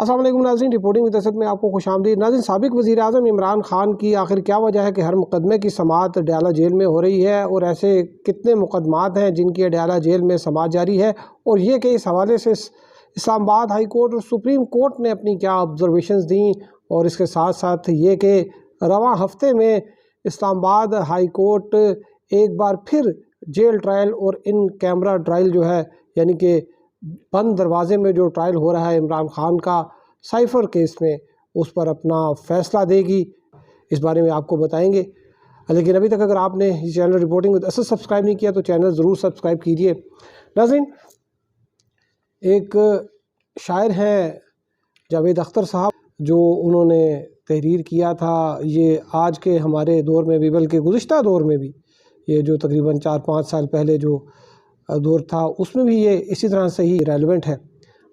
अस्सलाम वालेकुम नाज़रीन, रिपोर्टिंग विद असद में आपको खुशामदीद। नाज़रीन, साबिक वज़ीर आज़म इमरान खान की आखिर क्या वजह है कि हर मुकदमे की समाअत अडयाला जेल में हो रही है, और ऐसे कितने मुकदमात हैं जिनकी अडयाला जेल में समाअत जारी है, और ये कि इस हवाले से इस्लामाबाद हाई कोर्ट और सुप्रीम कोर्ट ने अपनी क्या ऑब्जर्वेशंस दी, और इसके साथ साथ ये कि रवां हफ्ते में इस्लामाबाद हाई कोर्ट एक बार फिर जेल ट्रायल और इन कैमरा ट्रायल जो है, यानी कि बंद दरवाज़े में जो ट्रायल हो रहा है इमरान खान का साइफ़र केस में, उस पर अपना फ़ैसला देगी। इस बारे में आपको बताएंगे। लेकिन अभी तक अगर आपने इस channel reporting with Asad subscribe नहीं किया तो चैनल ज़रूर सब्सक्राइब कीजिए। नाज़रीन, एक शायर हैं जावेद अख्तर साहब, जो उन्होंने तहरीर किया था, ये आज के हमारे दौर में भी बल्कि गुज़िश्ता दौर में भी, ये जो तकरीबन 4-5 साल पहले जो दौर था उसमें भी ये इसी तरह से ही रेलेवेंट है।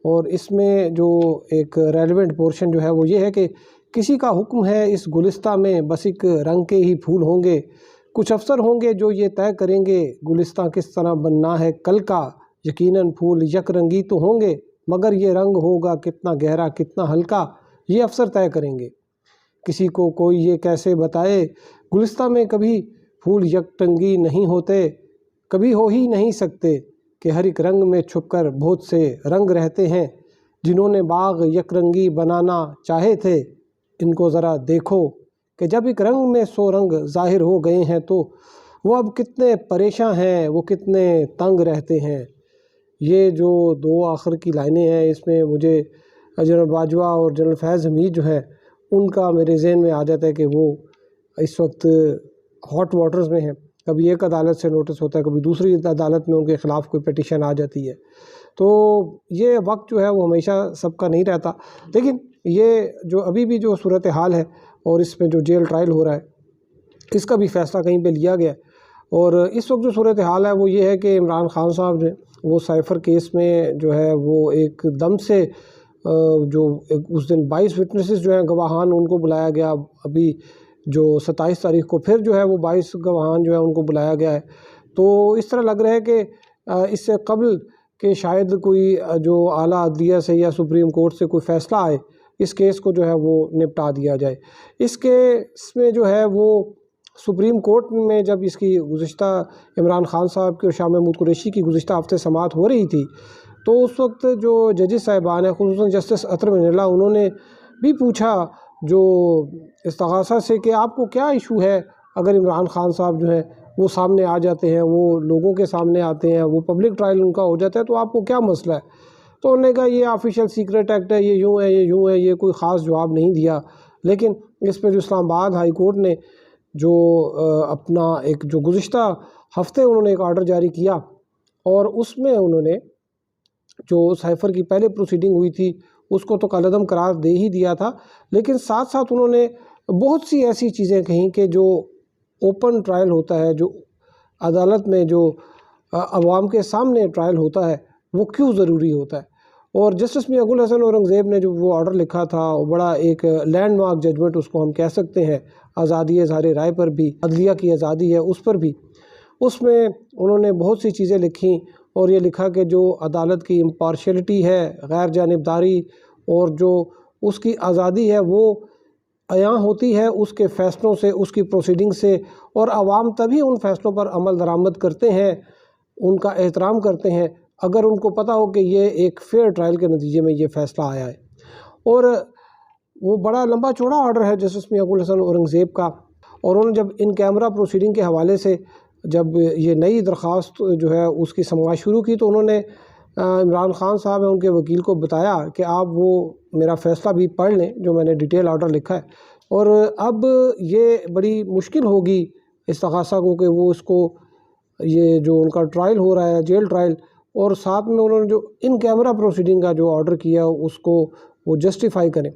और इसमें जो एक रेलेवेंट पोर्शन जो है वो ये है कि किसी का हुक्म है इस गुलिस्ता में बस एक रंग के ही फूल होंगे, कुछ अफसर होंगे जो ये तय करेंगे गुलिस्ता किस तरह बनना है कल का, यकीनन फूल यक रंगी तो होंगे मगर ये रंग होगा कितना गहरा कितना हल्का, ये अफसर तय करेंगे। किसी को कोई ये कैसे बताए गुलिस्ता में कभी फूल यकरंगी नहीं होते, कभी हो ही नहीं सकते कि हर एक रंग में छुपकर बहुत से रंग रहते हैं। जिन्होंने बाग यकरंगी बनाना चाहे थे, इनको ज़रा देखो कि जब एक रंग में 100 रंग ज़ाहिर हो गए हैं तो वो अब कितने परेशान हैं, वो कितने तंग रहते हैं। ये जो दो आखिर की लाइनें हैं, इसमें मुझे जनरल बाजवा और जनरल फैज़ हमीद जो है उनका मेरे जहन में आ जाता है कि वो इस वक्त हॉट वाटर्स में हैं। कभी एक अदालत से नोटिस होता है, कभी दूसरी अदालत में उनके ख़िलाफ़ कोई पिटीशन आ जाती है। तो ये वक्त जो है वो हमेशा सबका नहीं रहता। लेकिन ये जो अभी भी जो सूरत हाल है और इसमें जो जेल ट्रायल हो रहा है, इसका भी फ़ैसला कहीं पे लिया गया है। और इस वक्त जो सूरत हाल है वो ये है कि इमरान खान साहब ने वो साइफ़र केस में जो है वो एकदम से जो उस दिन 22 विटनेसेस जो हैं गवाहान, उनको बुलाया गया। अभी जो 27 तारीख को फिर जो है वो 22 गवाहान जो है उनको बुलाया गया है। तो इस तरह लग रहा है कि इससे कबल कि शायद कोई जो आला अदलिया से या सुप्रीम कोर्ट से कोई फ़ैसला आए, इस केस को जो है वो निपटा दिया जाए। इस केस में जो है वो सुप्रीम कोर्ट में जब इसकी गुज़िश्ता इमरान खान साहब की और शाह महमूद कुरैशी की गुज़िश्ता हफ्ते समाअत हो रही थी, तो उस वक्त जो जजेस साहिबान हैं, खुसूसन जस्टिस अतर मिनल्ला, उन्होंने भी पूछा जो इस्तग़ासा से कि आपको क्या इशू है अगर इमरान खान साहब जो हैं वो सामने आ जाते हैं, वो लोगों के सामने आते हैं, वो पब्लिक ट्रायल उनका हो जाता है, तो आपको क्या मसला है। तो उन्होंने कहा ये ऑफिशियल सीक्रेट एक्ट है, ये यूँ है, ये यूँ है, ये कोई ख़ास जवाब नहीं दिया। लेकिन इस पर जो इस्लामाबाद हाई कोर्ट ने जो अपना एक जो गुज़िश्ता हफ्ते उन्होंने एक आर्डर जारी किया, और उसमें उन्होंने जो साइफ़र की पहले प्रोसीडिंग हुई थी उसको तो कलअदम करार दे ही दिया था, लेकिन साथ साथ उन्होंने बहुत सी ऐसी चीज़ें कहीं कि जो ओपन ट्रायल होता है, जो अदालत में जो अवाम के सामने ट्रायल होता है, वो क्यों ज़रूरी होता है। और जस्टिस मियां गुल हसन औरंगज़ेब ने जो वो ऑर्डर लिखा था, वो बड़ा एक लैंडमार्क जजमेंट उसको हम कह सकते हैं। आज़ादी इज़हार राय पर भी, अदलिया की आज़ादी है उस पर भी, उसमें उन्होंने बहुत सी चीज़ें लिखी, और ये लिखा कि जो अदालत की इम्पार्शियलिटी है, गैर जानिबदारी और जो उसकी आज़ादी है, वो अयां होती है उसके फ़ैसलों से, उसकी प्रोसीडिंग से, और आवाम तभी उन फ़ैसलों पर अमल दरामद करते हैं, उनका एहतराम करते हैं, अगर उनको पता हो कि ये एक फ़ेयर ट्रायल के नतीजे में ये फ़ैसला आया है। और वो बड़ा लंबा चौड़ा ऑर्डर है जस्टिस मियां गुल हसन औरंगज़ेब का। और उन्होंने जब इन कैमरा प्रोसीडिंग के हवाले से जब ये नई दरख्वास्त जो है उसकी समाअत शुरू की, तो उन्होंने इमरान खान साहब हैं उनके वकील को बताया कि आप वो मेरा फ़ैसला भी पढ़ लें जो मैंने डिटेल ऑर्डर लिखा है। और अब ये बड़ी मुश्किल होगी इस्तग़ासा को कि वो इसको ये जो उनका ट्रायल हो रहा है जेल ट्रायल, और साथ में उन्होंने जो इन कैमरा प्रोसीडिंग का जो ऑर्डर किया उसको वो जस्टिफ़ाई करें।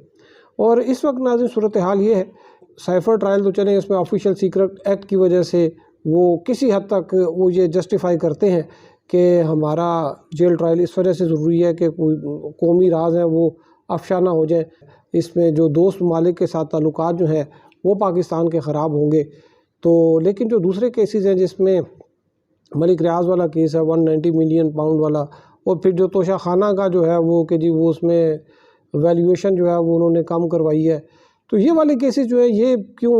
और इस वक्त नाज़रीन सूरत हाल ये है, साइफ़र ट्रायल तो चले, इसमें ऑफिशियल सीक्रेट एक्ट की वजह से वो किसी हद तक वो ये जस्टिफ़ाई करते हैं कि हमारा जेल ट्रायल इस वजह से ज़रूरी है कि कोई कौमी राज हैं वो अफशा ना हो जाए, इसमें जो दोस्त ममालिक के साथ ताल्लुकात जो हैं वो पाकिस्तान के ख़राब होंगे। तो लेकिन जो दूसरे केसेस हैं, जिसमें मलिक रियाज वाला केस है 190 मिलियन पाउंड वाला, और फिर जो तोशा खाना का जो है वो कि जी वो उसमें ویلیویشن جو ہے وہ انہوں نے کم کروائی ہے. تو یہ والے کیسز جو ہیں یہ کیوں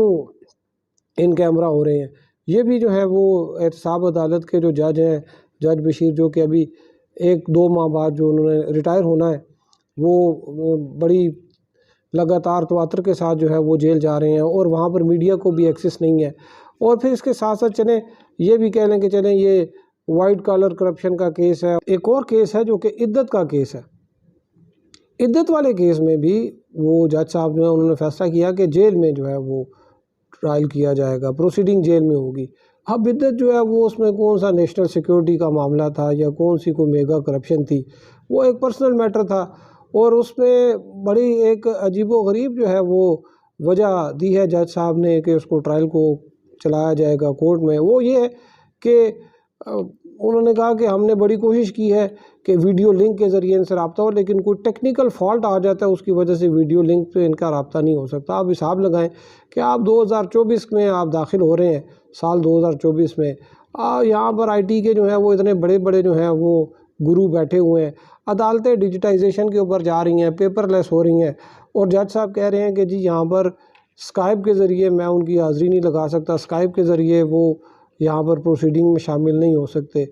ان کیمرہ ہو رہے ہیں؟ یہ بھی جو ہے وہ احتساب عدالت کے جو جج ہیں، جج بشیر، جو کہ ابھی 1-2 ماہ بعد جو انہوں نے ریٹائر ہونا ہے، وہ بڑی لگاتار تواتر کے ساتھ جو ہے وہ جیل جا رہے ہیں، اور وہاں پر میڈیا کو بھی ایکسیس نہیں ہے. اور پھر اس کے ساتھ ساتھ چلیں یہ بھی کہہ لیں کہ چلیں یہ وائٹ کالر کرپشن کا کیس ہے. ایک اور کیس ہے جو کہ عدت کا کیس ہے. عدت والے کیس میں بھی وہ جج صاحب جو ہے انہوں نے فیصلہ کیا کہ جیل میں جو ہے وہ ٹرائل کیا جائے گا، پروسیڈنگ جیل میں ہوگی. اب عدت جو ہے وہ اس میں کون سا نیشنل سیکیورٹی کا معاملہ تھا یا کون سی کوئی میگا کرپشن تھی، وہ ایک پرسنل میٹر تھا، اور اس میں بڑی ایک عجیب و غریب جو ہے وہ وجہ دی ہے جج صاحب نے کہ اس کو ٹرائل کو چلایا جائے گا کورٹ میں. وہ یہ ہے کہ انہوں نے کہا کہ ہم نے بڑی کوشش کی ہے کہ ویڈیو لنک کے ذریعے ان سے رابطہ ہو، لیکن کوئی ٹیکنیکل فالٹ آ جاتا ہے، اس کی وجہ سے ویڈیو لنک پہ ان کا رابطہ نہیں ہو سکتا. آپ حساب لگائیں کہ آپ 2024 میں آپ داخل ہو رہے ہیں، سال 2024 میں یہاں پر آئی ٹی کے جو ہیں وہ اتنے بڑے بڑے جو ہیں وہ گرو بیٹھے ہوئے ہیں، عدالتیں ڈیجیٹائزیشن کے اوپر جا رہی ہیں، پیپر لیس ہو رہی ہیں، اور جج صاحب کہہ رہے ہیں کہ جی یہاں پر اسکائپ کے ذریعے میں ان کی حاضری نہیں لگا سکتا، اسکائپ کے ذریعے وہ یہاں پر پروسیڈنگ میں شامل نہیں ہو سکتے.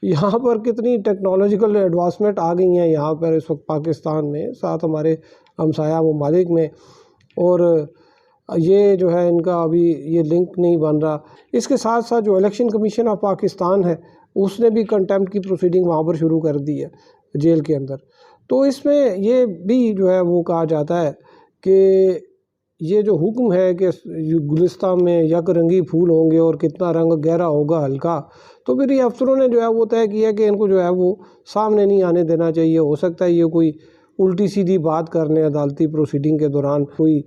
یہاں پر کتنی ٹیکنالوجیکل ایڈوانسمنٹ آ گئی ہیں یہاں پر اس وقت پاکستان میں، ساتھ ہمارے ہمسایہ ممالک میں، اور یہ جو ہے ان کا ابھی یہ لنک نہیں بن رہا. اس کے ساتھ ساتھ جو الیکشن کمیشن آف پاکستان ہے اس نے بھی کنٹیمپٹ کی پروسیڈنگ وہاں پر شروع کر دی ہے جیل کے اندر. تو اس میں یہ بھی جو ہے وہ کہا جاتا ہے کہ یہ جو حکم ہے کہ گلستان میں یک رنگی پھول ہوں گے اور کتنا رنگ گہرا ہوگا ہلکا، تو پھر یہ افسروں نے جو ہے وہ طے کیا کہ ان کو جو ہے وہ سامنے نہیں آنے دینا چاہیے. ہو سکتا ہے یہ کوئی الٹی سیدھی بات کرنے عدالتی پروسیڈنگ کے دوران کوئی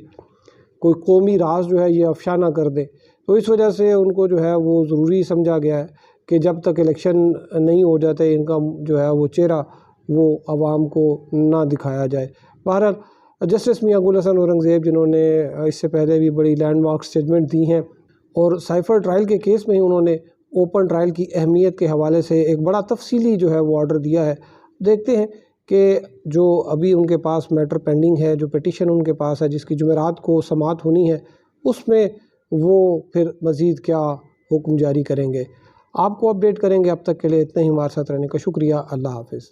قومی راز جو ہے یہ افشا نہ کر دے. تو اس وجہ سے ان کو جو ہے وہ ضروری سمجھا گیا ہے کہ جب تک الیکشن نہیں ہو جاتے ان کا جو ہے وہ چہرہ وہ عوام کو نہ دکھایا جائے. بہرحال جسٹس میاں گل حسن اورنگزیب، جنہوں نے اس سے پہلے بھی بڑی لینڈ مارکس ججمنٹ دی ہیں، اور سائفر ٹرائل کے کیس میں ہی انہوں نے اوپن ٹرائل کی اہمیت کے حوالے سے ایک بڑا تفصیلی جو ہے وہ آرڈر دیا ہے. دیکھتے ہیں کہ جو ابھی ان کے پاس میٹر پینڈنگ ہے، جو پٹیشن ان کے پاس ہے جس کی جمعرات کو سماعت ہونی ہے، اس میں وہ پھر مزید کیا حکم جاری کریں گے. آپ کو اپڈیٹ کریں گے. اب تک کے لیے اتنا ہی. ہمارے ساتھ رہنے کا شکریہ. اللہ حافظ.